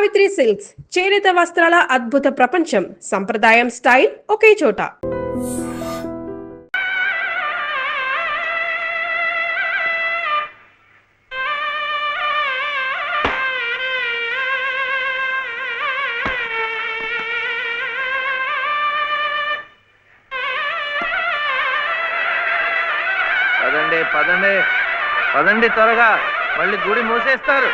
Savitri silks చేనేత వస్త్రాల అద్భుత ప్రపంచం. సంప్రదాయం స్టైల్ ఒకే చోట. పదండి పదండి పదండి, త్వరగా మళ్ళీ గుడి మూసేస్తారు.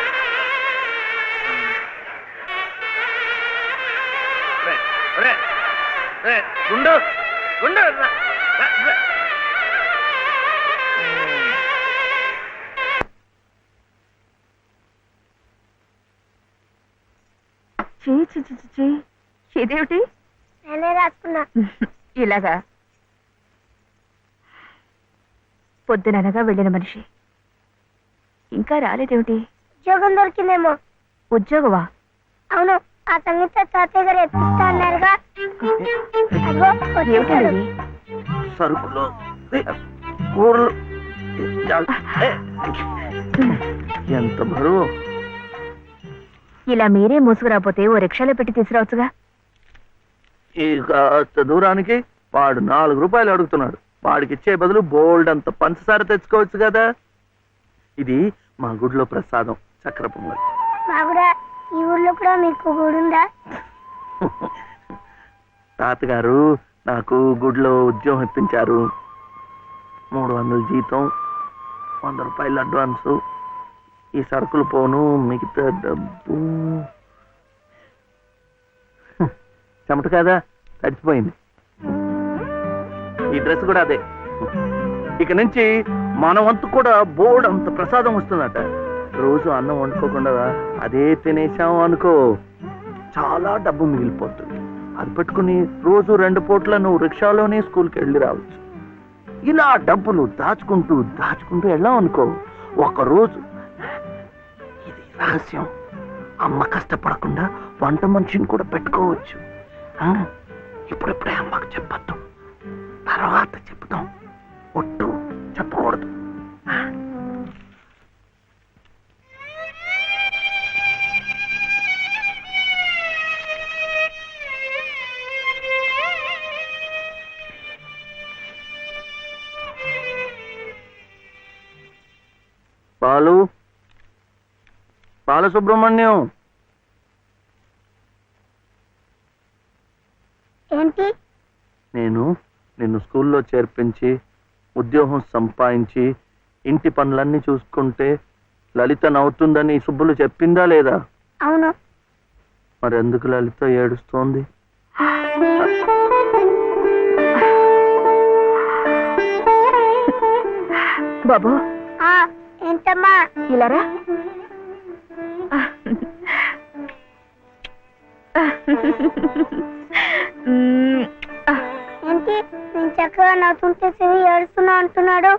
గుండు గుండు ఇదేమిటి? నేనే రాసుకున్నా. ఇలాగా పొద్దుననగా వెళ్ళిన మనిషి ఇంకా రాలేదేమిటి? ఉద్యోగం దొరికిందేమో. ఉద్యోగమా? అవును, ఆ సంగీత తాతయ్య గారు ఎత్తిస్తా అన్నారుగా. అగో వచ్చేసాడు. ఏమిటండి? సరుకులు కూరలు ఎంత బరువు. ఇలా మీరే మోసుకురాపోతే ఓ రిక్షాలో పెట్టి తీసుకురావచ్చుగా. ఈ కాస్త దూరానికి వాడు 4 రూపాయలు అడుగుతున్నాడు. వాడికి ఇచ్చే బదులు బోల్డ్ అంత పంచదార తెచ్చుకోవచ్చు కదా. ఇది మా గుడిలో ప్రసాదం, చక్కెర పొంగల్. బాగురా, ఈ ఊర్లో కూడా మీకు గుడి ఉందా? తాతగారు నాకు గుడిలో ఉద్యోగం ఇప్పించారు. 300 జీతం, 100 రూపాయలు అడ్వాన్సు. ఈ సరుకులు పోను, మిగతా డబ్బు చెమట కదా తడిచిపోయింది. ఈ డ్రెస్ కూడా అదే. ఇక నుంచి మన వంతు కూడా బోర్డు అంత ప్రసాదం వస్తుందట. రోజు అన్నం వండుకోకుండా అదే తినేసాం అనుకో, చాలా డబ్బు మిగిలిపోతుంది. అది పెట్టుకుని రోజు 2 పూట్ల నువ్వు రిక్షాలోనే స్కూల్కి వెళ్ళి రావచ్చు. ఇలా డబ్బులు దాచుకుంటూ దాచుకుంటూ వెళ్ళాం అనుకో, ఒకరోజు ఇది రహస్యం, అమ్మ కష్టపడకుండా వంట మనిషిని కూడా పెట్టుకోవచ్చు. ఇప్పుడిప్పుడే అమ్మకు చెప్పద్దు, తర్వాత చెప్తాం. ఒట్టు చెప్పకూడదు. బాలసుబ్రహ్మణ్యం, ఏంటి? నేను నిన్ను స్కూల్లో చేర్పించి ఉద్యోగం సంపాదించి ఇంటి పనులన్నీ చూసుకుంటే లలిత నవ్వుతుందని సుబ్బులు చెప్పిందా లేదా? అవును. మరి ఎందుకు లలిత ఏడుస్తోంది? బాబు. ఏంటమ్మా? ఇలారా. ఏంటి నేను చక్కగా నవ్వుతుంటే శివి ఏడుస్తున్నా అంటున్నాడు?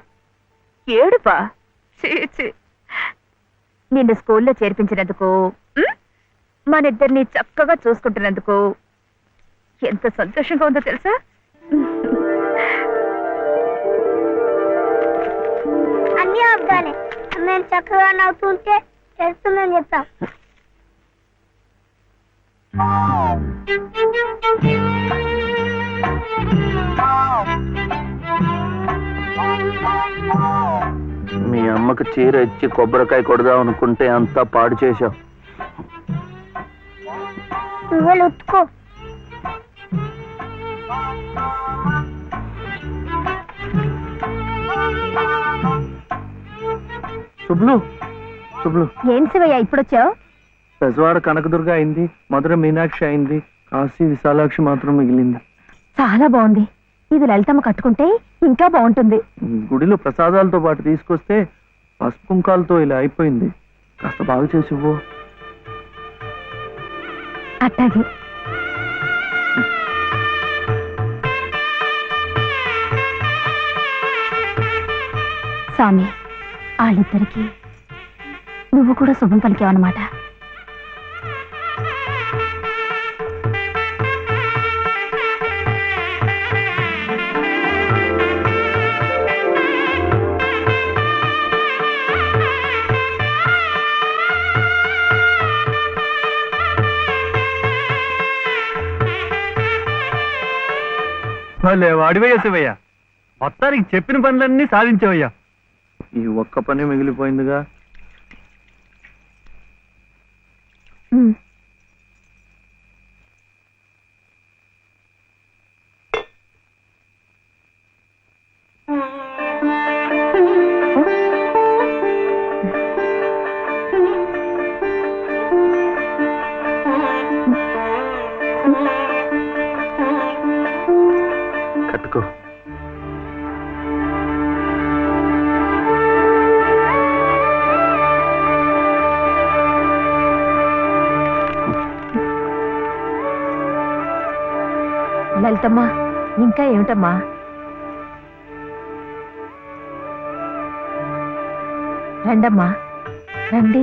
ఏడుపా? నిన్ను స్కూల్లో చేర్పించినందుకు, మన ఇద్దరిని చక్కగా చూసుకుంటున్నందుకు ఎంత సంతోషంగా ఉందో తెలుసా? అన్నీ అబ్బాలే. మేము చక్కగా నవ్వుతుంటే ఏడుస్తుందని చెప్తాం. మీ అమ్మకు చీర ఇచ్చి కొబ్బరికాయ కొడదాం అనుకుంటే అంతా పాడు చేశావు. నువ్వు ఉత్తుకో. శుభ్లు శుభ్లు. ఏం శివయ్య ఇప్పుడొచ్చావు? పెజవాడ కనకదుర్గ అయింది, మధుర మీనాక్షి అయింది, కాశీ విశాలాక్షి మాత్రం మిగిలింది. చాలా బాగుంది. ఇది లలితమ్మ కట్టుకుంటే ఇంకా బాగుంటుంది. గుడిలో ప్రసాదాలతో పాటు తీసుకొస్తే పసుపు కుంకాలతో ఇలా అయిపోయింది. కాస్త బాగా చేసి ఇవ్వు. అట్టాగే. స్వామి, వాళ్ళిద్దరికి నువ్వు కూడా శుభం పలికావన్నమాట. భలే వాడివయ్యా శివయ్య, మొత్తానికి చెప్పిన పనులన్నీ సాధించావయ్యా. ఈ ఒక్క పని మిగిలిపోయిందిగా. కట్టుకో. లలితమ్మా, ఇంకా ఏమిటమ్మా? రండమ్మా, రండి.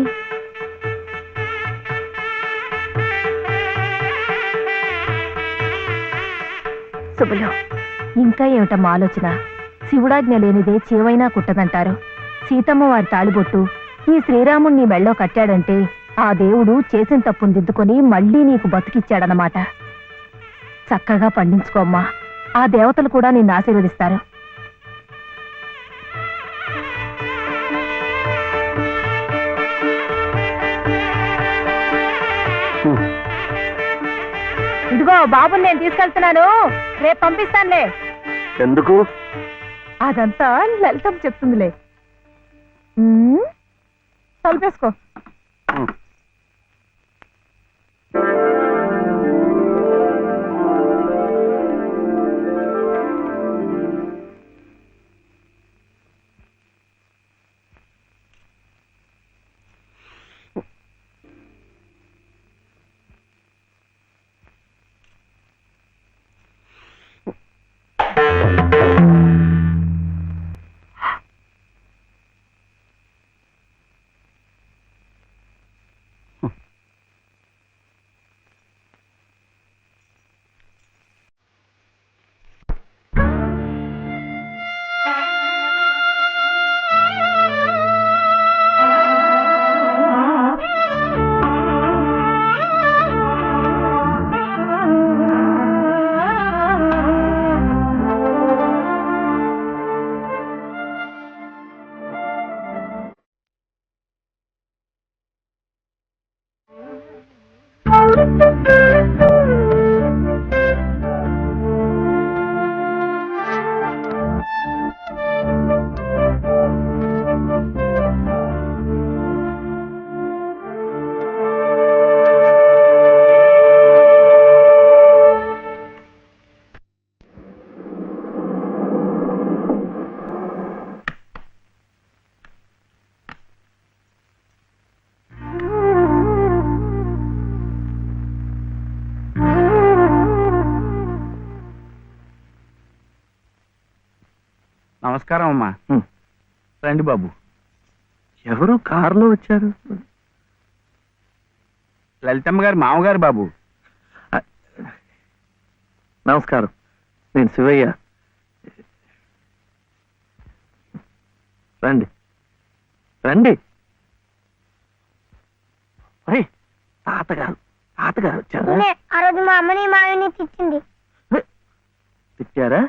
శుభలో, ఇంకా ఏమిటమ్మా ఆలోచన? శివుడాజ్ఞ లేనిదే చేవైనా కుట్టదంటారు. సీతమ్మ వారి తాళిబొట్టు ఈ శ్రీరాముణ్ణి మెళ్ళో కట్టాడంటే ఆ దేవుడు చేసిన తప్పును దిద్దుకొని మళ్ళీ నీకు బతికిచ్చాడనమాట. చక్కగా పండించుకోమ్మా, ఆ దేవతలు కూడా నిన్ను ఆశీర్వదిస్తారు. ఇదిగో బాబుని నేను తీసుకెళ్తున్నాను, రేపు పంపిస్తానులే. ఎందుకు? అదంతా లలితం చెప్తుందిలే. తలుపేసుకో. నమస్కారం అమ్మా. రండి బాబు. ఎవరు కారులో వచ్చారు? లలితమ్మ గారు మామగారు బాబు. నమస్కారం, నేను శివయ్య. రండి రండి. తాతగారు తాతగారు వచ్చారా? ఆ రోజు మా అమ్మని మావిని తిట్టింది. తిట్టారా?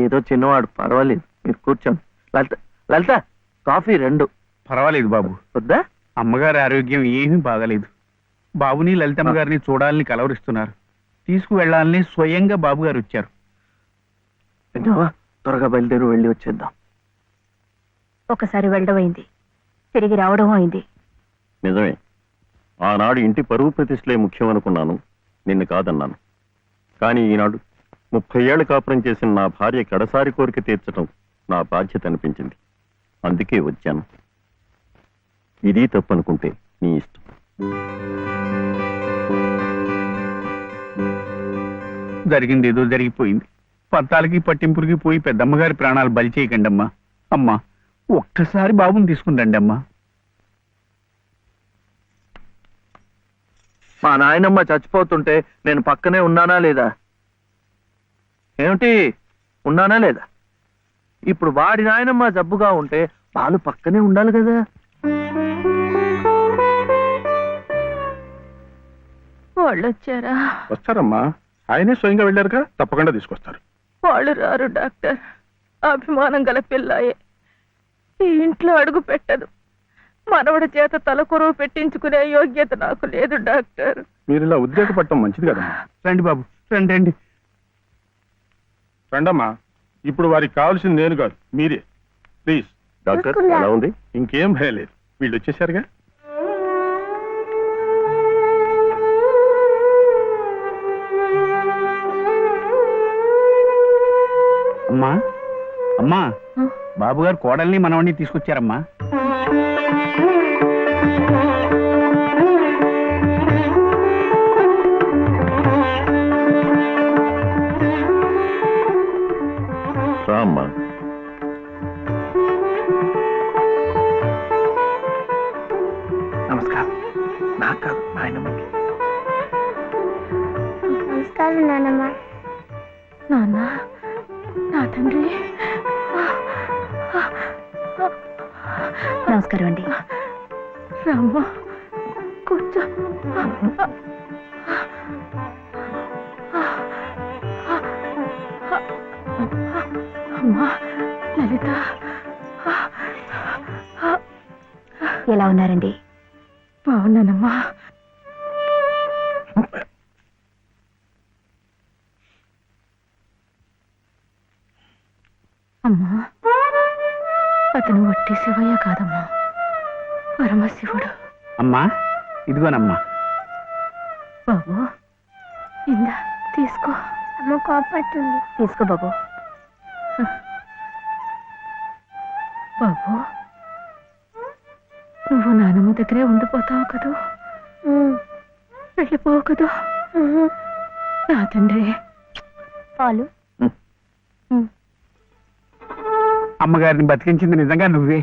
ఏదో చిన్నవాడు, పర్వాలేదు, మీరు కూర్చోండి. లలిత లలిత కాఫీ 2. పర్వాలేదు బాబు. వద్దా? అమ్మగారి ఆరోగ్యం ఏమీ బాగలేదు. బాబుని లలితమ్మ గారిని చూడాలని కలవరిస్తున్నారు. తీసుకువెళ్లాలని స్వయంగా బాబు గారు వచ్చారు. విన్నావా? త్వరగా బయలుదేరి వెళ్ళి వచ్చేద్దాం. ఒకసారి వెళ్ళడం అయింది, తిరిగి రావడం అయింది. నిజమే, ఆనాడు ఇంటి పరువు ప్రతిష్టలే ముఖ్యం అనుకున్నాను, నిన్ను కాదన్నాను. కానీ ఈనాడు 30 ఏళ్ల కాపురం చేసిన నా భార్య కడసారి కోరిక తీర్చడం నా బాధ్యత అనిపించింది. అందుకే వచ్చాను. ఇది తప్పనుకుంటే నీ ఇష్టం. జరిగింది ఏదో జరిగిపోయింది. పత్తాలకి పట్టింపులకి పోయి పెద్దమ్మగారి ప్రాణాలు బలి చేయకండి అమ్మా. అమ్మా, ఒక్కసారి బాబుని తీసుకుని రండి అమ్మా. మా నాయనమ్మ చచ్చిపోతుంటే నేను పక్కనే ఉన్నానా లేదా? ఏమిటి, ఉన్నానా లేదా? ఇప్పుడు వాడి నాయనమ్మ జబ్బుగా ఉంటే వాళ్ళు పక్కనే ఉండాలి కదా. వాళ్ళు వచ్చారా? వస్తారమ్మా, ఆయనే స్వయంగా వెళ్ళారుగా, తప్పకుండా తీసుకొస్తారు. వాళ్ళు రారు డాక్టర్. అభిమానం గల పిల్లాయే ఈ ఇంట్లో అడుగు పెట్టదు. మనవడి చేత తలకొరువు పెట్టించుకునే యోగ్యత నాకు లేదు డాక్టర్. మీరు ఇలా ఉద్రేకపడటం మంచిది కదమ్మా. రండి బాబు, రండి రండి. రండమ్మా. ఇప్పుడు వారికి కావాల్సింది నేను కాదు, మీరే. ప్లీజ్. డాక్టర్ ఎలా ఉంది? ఇంకేం భయం లేదు, వీళ్ళు వచ్చేసారుగా. అమ్మా అమ్మా, బాబు గారు కోడల్ని మనవణ్ణి తీసుకొచ్చారమ్మా. రామ్మా. నమస్కారం. నాకు కాదు, మా ఆయనమ్మకి. నమస్కారం నాన్నమ్మ. నాన్న, నా తండ్రి. నమస్కారం అండి. రామ్మ, కూర్చో. అమ్మా లలిత, ఎలా ఉన్నారండి? బాగున్నానమ్మా. అమ్మా, అతను వట్టి శివయ్య కాదమ్మా, పరమశివుడు. అమ్మా ఇదిగోనమ్మా. బాబు, ఇందా తీసుకో. అమ్మ కోపడుతుంది. తీసుకో బాబు. బాబు, నువ్వు నానమ్మ దగ్గరే ఉండిపోతావు కదూ, వెళ్ళిపోవు కదూ. నా తండ్రి. పాలు. అమ్మగారిని బతికించింది నిజంగా నువ్వే.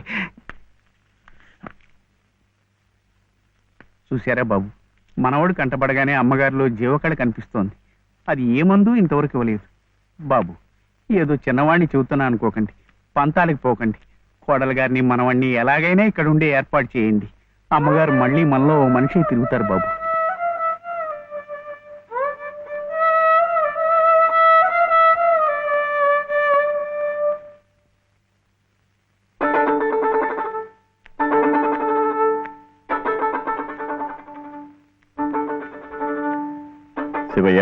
చూశారా బాబు, మనవడు కంటపడగానే అమ్మగారిలో జీవకళ కనిపిస్తోంది. అది ఏ మందు ఇంతవరకు ఇవ్వలేదు. బాబు, ఏదో చిన్నవాడిని చెబుతున్నా అనుకోకండి, పంతాలకు పోకండి. కోడలు గారిని మనవాడిని ఎలాగైనా ఇక్కడ ఉండే ఏర్పాటు చేయండి. అమ్మగారు మళ్ళీ మనలో ఓ మనిషి తిరుగుతారు బాబు. శివయ్య,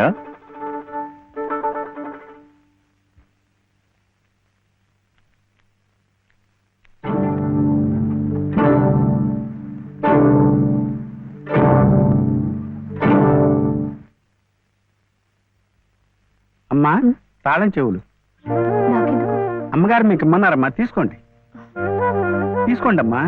అమ్మా, తాళం చెవులు. నాకెందుకు? అమ్మగారు మీకు ఇమ్మన్నారమ్మా, తీసుకోండి. తీసుకోండి అమ్మా.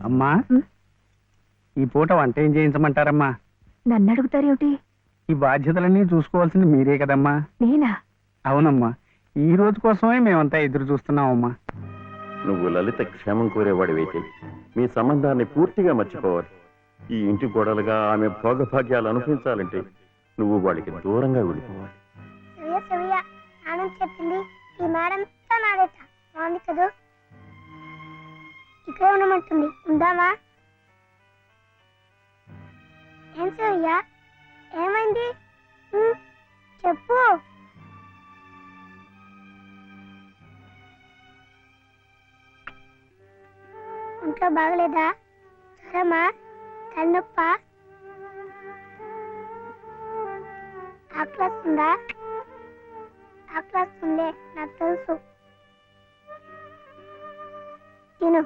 అమ్మా, ఈ పూట వంట ఏం చేయించమంటారమ్మా? నన్ను అడుగుతారేమిటి? ఈ బాధ్యతలన్నీ చూసుకోవాల్సింది మీరే కదమ్మా. నేనా? అవునమ్మా, ఈ రోజు కోసమే మేమంతా ఎదురు చూస్తున్నామమ్మా. నువ్వు లలిత క్షేమం కోరేవాడివైతే మీ సంబంధాన్ని పూర్తిగా మర్చిపోవాలి. ఈ ఇంటి గోడలుగా ఆమె భోగభాగ్యాలు అనుభవించాలంటే నువ్వు వాడికి దూరంగా వెళ్ళిపోవాలి. సవ్య సవ్య నాన్న చెప్పింది ఈ మేడం నాడేట బాగుంది కదూ. ఇక్కడే ఉండమంటుంది, ఉందామా? ఏం సవ్య, ఏమైంది? చెప్పు. ఇంట్లో బాగలేదా? జ్వరమా? తలనొప్పా? ఆకలిస్తుందా? ఆకలిస్తుందే, నాకు తెలుసు. తిను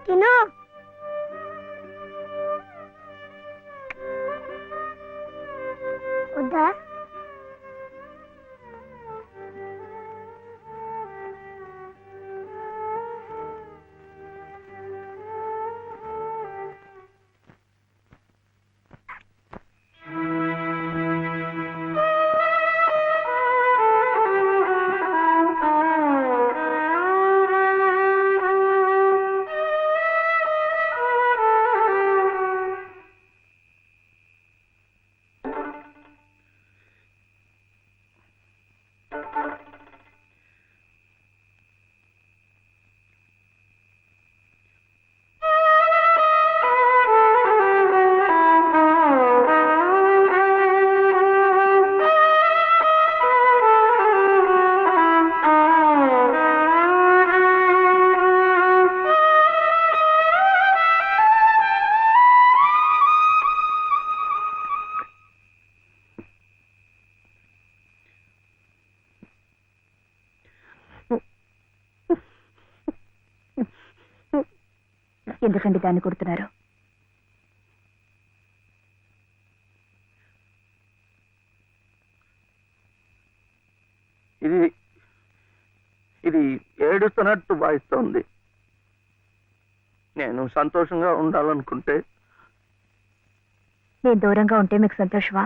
తిను. వద్దా? ఎందుకండి దాన్ని కొడుతున్నారు? ఇది ఇది ఏడుస్తున్నట్టు వాయిస్తోంది. నేను సంతోషంగా ఉండాలనుకుంటే నేను దూరంగా ఉంటే మీకు సంతోషమా?